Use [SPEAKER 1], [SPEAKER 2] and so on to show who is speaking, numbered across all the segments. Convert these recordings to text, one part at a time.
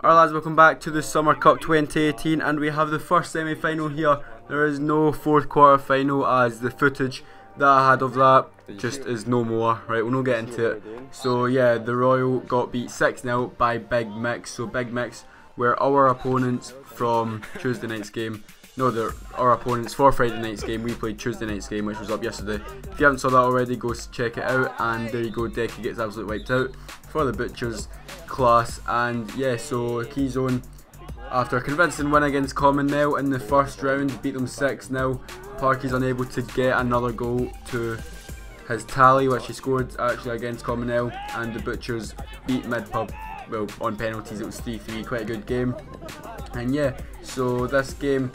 [SPEAKER 1] Alright lads, welcome back to the Summer Cup 2018 and we have the first semi-final here. There is no fourth quarter final as the footage that I had of that just is no more. Right, we'll not get into it. So yeah, the Royal got beat 6-0 by Big Mix. So Big Mix were our opponents from Tuesday night's game. No, they're our opponents for Friday night's game. We played Tuesday night's game, which was up yesterday. If you haven't saw that already, go check it out. And there you go, Decky gets absolutely wiped out for the Butchers class. And yeah, so Keyzone, after a convincing win against Commonwealth in the first round, beat them 6-0. Parky's unable to get another goal to his tally, which he scored actually against Commonwealth. And the Butchers beat Midpub, well, on penalties. It was 3-3, quite a good game. And yeah, so this game,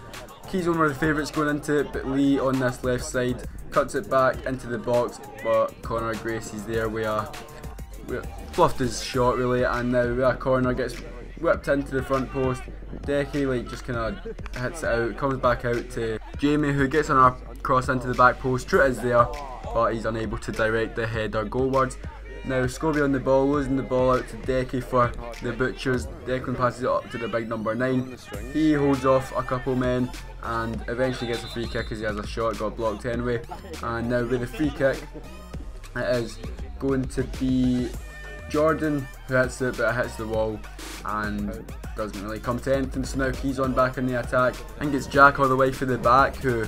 [SPEAKER 1] Keyzone were the favourites going into it, but Lee on this left side cuts it back into the box, but Connor Gracie's there we fluffed his shot really, and now a corner gets whipped into the front post. Decky like just kind of hits it out, comes back out to Jamie, who gets on a cross into the back post. Truett is there, but he's unable to direct the header goalwards. Now Scobie on the ball, losing the ball out to Decky for the Butchers. Declan passes it up to the big number 9. He holds off a couple men and eventually gets a free kick as he has a shot, got blocked anyway. And now with a free kick, it is going to be Jordan who hits it, but it hits the wall and doesn't really come to anything. So now Keyzone back in the attack. I think it's Jack all the way for the back who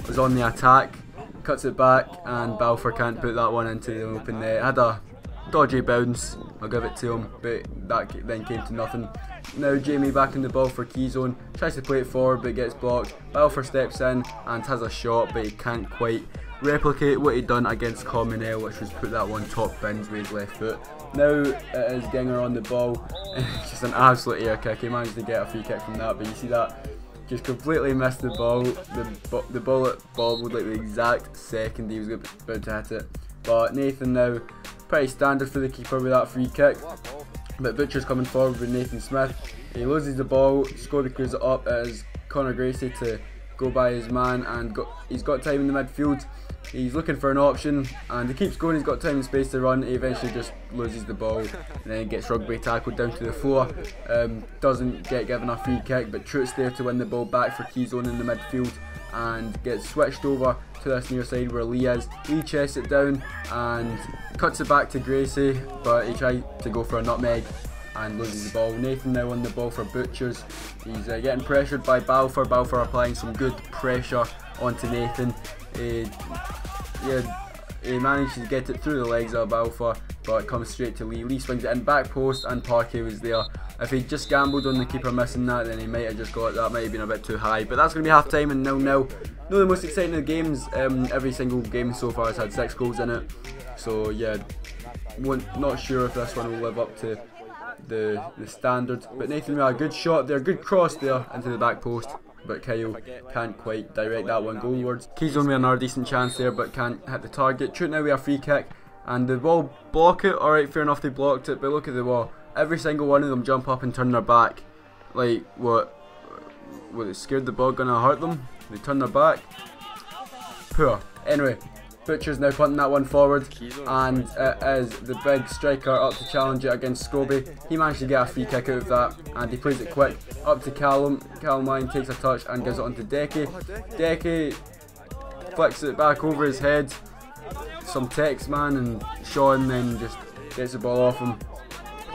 [SPEAKER 1] was on the attack, cuts it back, and Balfour can't put that one into the open net. Had a dodgy bounce, I'll give it to him, but that then came to nothing. Now Jamie back in the ball for Keyzone, tries to play it forward but gets blocked. Balfour steps in and has a shot, but he can't quite replicate what he'd done against Commonwealth, which was put that one top bins with his left foot. Now it is Ginger on the ball, it's just an absolute air kick. He managed to get a free kick from that, but you see that just completely missed the ball. The bullet bobbled like the exact second he was about to hit it. But Nathan now, pretty standard for the keeper with that free kick. But Butcher's coming forward with Nathan Smith. He loses the ball, Scobie clears it up. It is Connor Gracie to go by his man, and he's got time in the midfield. He's looking for an option and he keeps going, he's got time and space to run. He eventually just loses the ball and then gets rugby tackled down to the floor. Doesn't get given a free kick, but Truett's there to win the ball back for Keyzone in the midfield and gets switched over to this near side where Lee is. Lee chests it down and cuts it back to Gracie, but he tried to go for a nutmeg and loses the ball. Nathan now on the ball for Butchers. He's getting pressured by Balfour. Balfour applying some good pressure onto Nathan. He manages to get it through the legs of Balfour, but it comes straight to Lee. Lee swings it in back post and Parky was there. If he just gambled on the keeper missing that, then he might have just got it. That might have been a bit too high, but that's going to be half time and 0-0. Not the most exciting of the games. Every single game so far has had 6 goals in it, so yeah, not sure if this one will live up to the standard. But Nathan with a good shot there, good cross there into the back post, but Kyle can't quite direct that one goalwards. Keyzone with another decent chance there but can't hit the target. Truett now with a free kick and the ball block it. Alright, fair enough, they blocked it, but look at the wall. Every single one of them jump up and turn their back. Like, what it scared the ball gonna hurt them? They turn their back. Poor. Anyway, Butcher's now punting that one forward, and it is the big striker up to challenge it against Scobie. He managed to get a free kick out of that, and he plays it quick up to Callum. Callum Lyon takes a touch and gives it on to Decky. Decky flicks it back over his head. Some text man, and Sean then just gets the ball off him,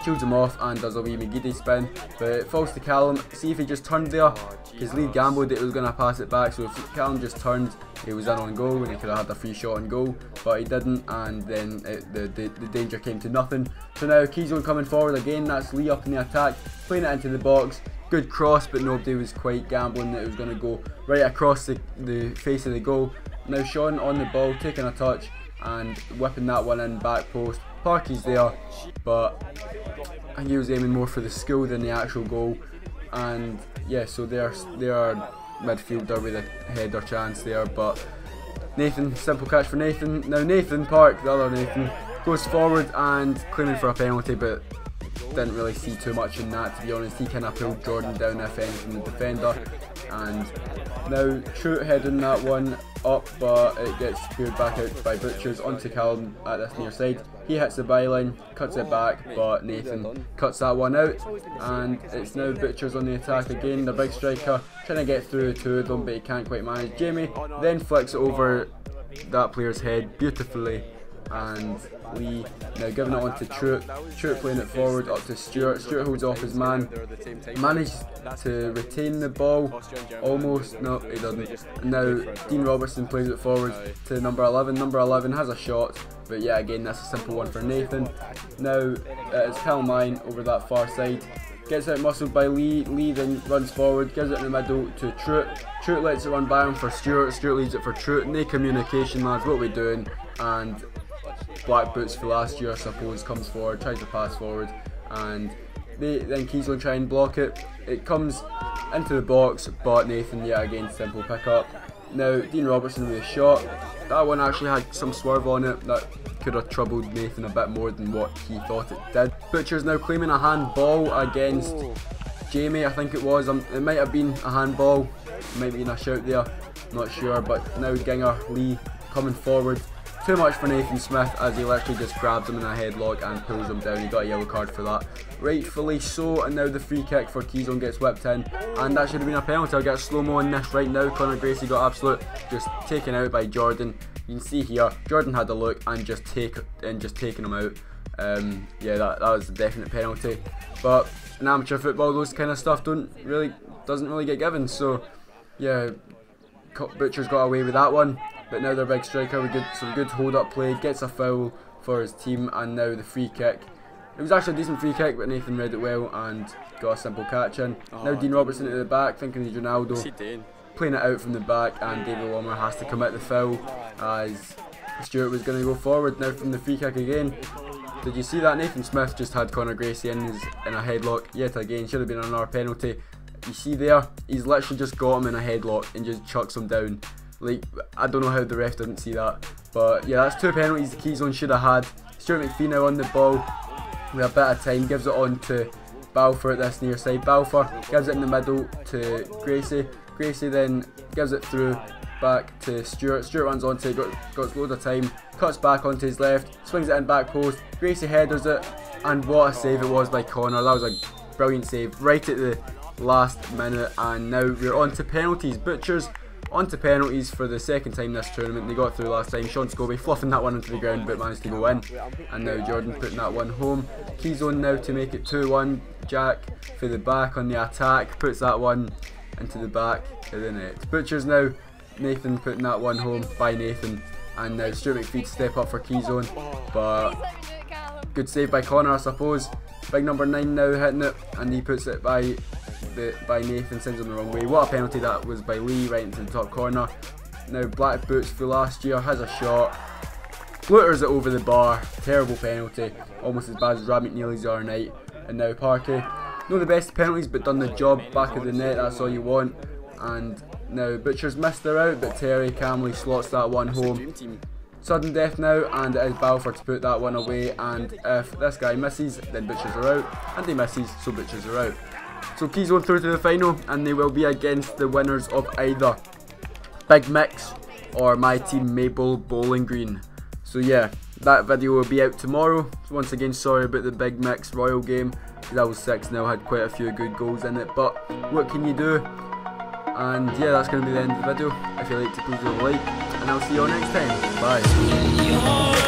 [SPEAKER 1] shields him off and does a wee McGeady spin, but it falls to Callum. See if he just turned there, because Lee gambled that he was going to pass it back, so if Callum just turned, he was in on goal and he could have had a free shot on goal, but he didn't, and then the danger came to nothing. So now Keyzone coming forward again. That's Lee up in the attack, playing it into the box. Good cross, but nobody was quite gambling that it was going to go right across the face of the goal. Now Sean on the ball, taking a touch and whipping that one in back post. Parky's there, but I think he was aiming more for the skill than the actual goal. And yeah, so they are midfielder with a header chance there, but Nathan, simple catch for Nathan. Now Nathan Park, the other Nathan, goes forward and claiming for a penalty, but didn't really see too much in that, to be honest. He kind of pulled Jordan down, if anything, the defender. And now Trout heading that one up, but it gets speared back out by Butchers onto Callum at this near side. He hits the byline, cuts it back, but Nathan cuts that one out, and it's now Butchers on the attack again. The big striker trying to get through the two of them, but he can't quite manage. Jamie then flicks it over that player's head beautifully, and Lee now giving it on to Trout. Trout playing it forward up to Stewart. Stewart holds off his man, managed to retain the ball almost. No, he doesn't. And now Dean Robertson plays it forward to number 11. Number 11 has a shot, but yeah, again, that's a simple one for Nathan. Now it's Callum over that far side. Gets out muscled by Lee. Lee then runs forward, gives it in the middle to Trout. Trout lets it run by him for Stewart. Stewart leaves it for Trout. No communication, lads. What are we doing? And Black Boots for last year, I suppose, comes forward, tries to pass forward, and then Keysland try and block it. It comes into the box, but Nathan, yeah, again, simple pick up. Now Dean Robertson with a shot. That one actually had some swerve on it that could have troubled Nathan a bit more than what he thought it did. Butcher's now claiming a handball against Jamie, I think it was. It might have been a handball, might be in a shout there, not sure. But now Ginger Lee coming forward. Too much for Nathan Smith, as he literally just grabs him in a headlock and pulls him down. He got a yellow card for that, rightfully so. And now the free kick for Keystone gets whipped in, and that should have been a penalty. I'll get slow-mo on this right now. Conor Gracie got absolute just taken out by Jordan. You can see here, Jordan had a look and just taking him out. Yeah, that was a definite penalty. But in amateur football, those kind of stuff doesn't really get given. So yeah, Butcher's got away with that one. But now their big striker with some good hold-up play, gets a foul for his team, and now the free kick. It was actually a decent free kick, but Nathan read it well and got a simple catch in. Now Dean Robertson at the back, thinking he's Ronaldo, playing it out from the back, and David Walmer has to commit the foul as Stewart was going to go forward. Now from the free kick again. Did you see that? Nathan Smith just had Conor Gracie in a headlock yet again. Should have been another penalty. You see there, he's literally just got him in a headlock and just chucks him down. Like, I don't know how the ref didn't see that. But yeah, that's two penalties the Keystone should have had. Stuart McPhee now on the ball with a bit of time, gives it on to Balfour at this near side. Balfour gives it in the middle to Gracie. Gracie then gives it through back to Stewart. Stewart runs onto it, got loads of time, cuts back onto his left, swings it in back post. Gracie headers it, and what a save it was by Conor. That was a brilliant save right at the last minute. And now we're on to penalties. Butchers on to penalties for the second time this tournament. They got through last time. Sean Scobie fluffing that one into the ground, but managed to go in. And now Jordan putting that one home. Keystone now to make it 2-1. Jack for the back on the attack, puts that one into the back of the net. Butchers now, Nathan putting that one home by Nathan. And now Stuart McPhee to step up for Keystone, but good save by Conor, I suppose. Big number 9 now hitting it, and he puts it by Nathan, sends him the wrong way. What a penalty that was by Lee, right into the top corner. Now Black Boots for last year has a shot, floaters it over the bar. Terrible penalty, almost as bad as Rob McNeely's the other night. And now Parkey, not the best penalties, but done the job back of the net. That's all you want. And now Butchers missed her out, but Terry calmly slots that one home. Sudden death now, and it is Balfour to put that one away. And if this guy misses, then Butchers are out, and he misses, so Butchers are out. So Keystone through to the final, and they will be against the winners of either Big Mix or my team Maple Bowling Green. So yeah, that video will be out tomorrow. So once again, sorry about the Big Mix Royal game, because I was 6-0, had quite a few good goals in it, but what can you do? And yeah, that's going to be the end of the video. If you liked it, please leave a like, and I'll see you all next time. Bye.